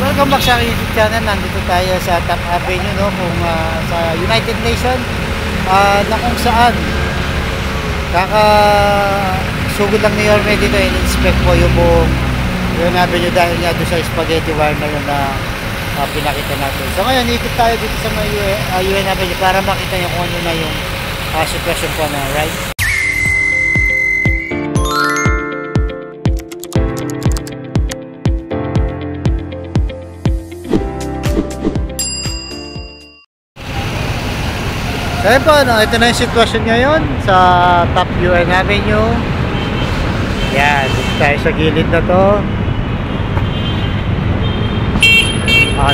Welcome back sa aking YouTube channel. Nandito tayo sa Top Avenue, no? Kung sa United Nations, na kung saan kakasugod lang ni Yorme dito, in-inspect po yung buong United Avenue dahil nga doon sa spaghetti wire na yun na pinakita natin. So ngayon, ikot tayo dito sa United Avenue para makita nyo kung ano na yung sitwasyon po na, right? Kaya po, ito na yung sitwasyon ngayon sa Top UN Avenue. Yan, dito tayo sa gilid na to.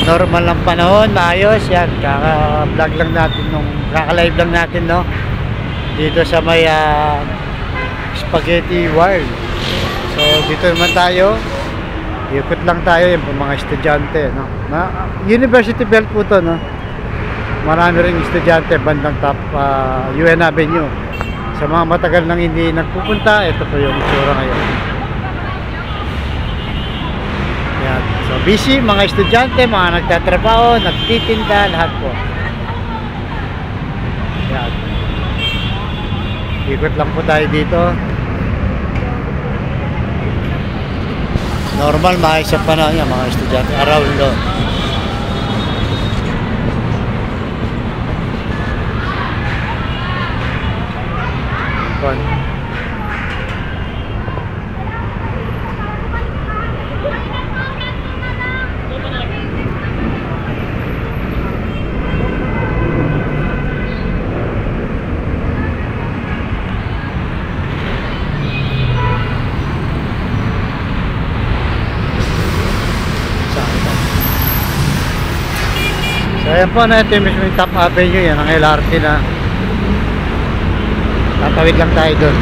Normal lang panahon, maayos. Yan, kaka-vlog lang natin, kaka-live lang natin, no? Dito sa may spaghetti wire. So, dito naman tayo. Ikot lang tayo, yung mga estudyante, no? University belt po to, no? Marami rin estudyante bandang Top UN Avenue. Sa mga matagal nang hindi nagpupunta, ito po yung itsura ngayon. Yan. So busy, mga estudyante, mga nagtatrabaho, nagtitinda, lahat po. Yan. Ikot lang po tayo dito. Normal, maayos sa panahon yan, mga estudyante. Around doon. Fun. So ayan po na ito mismo yung Top Avenue, yan ang LRT na. Tatawid lang tayo doon.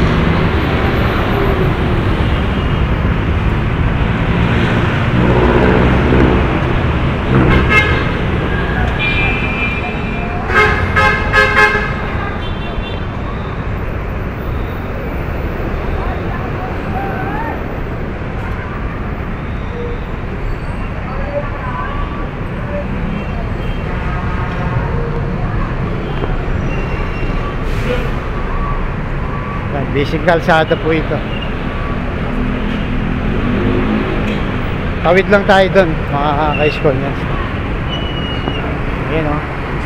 Basic kalsada po ito. Tawid lang tayo doon, mga ka-school yan. Ayan o,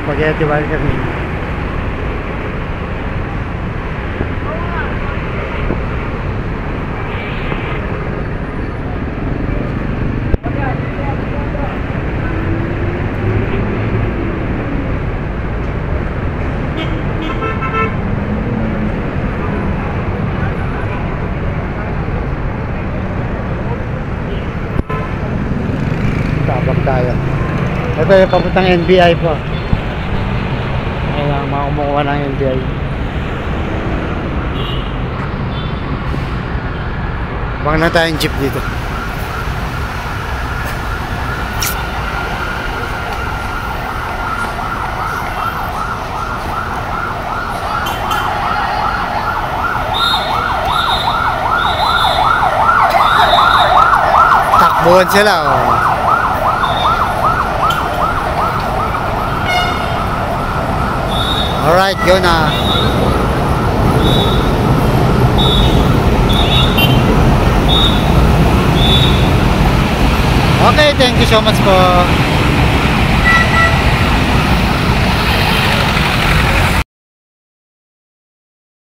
spaghetti wire kami. Tayo. Ito yung papuntang NBI po. Ayan ang mga kumukuha ng NBI. Bang na tayong jeep dito. Takbuhan sila, oh. Alright, go na. Okay, thank you so much po.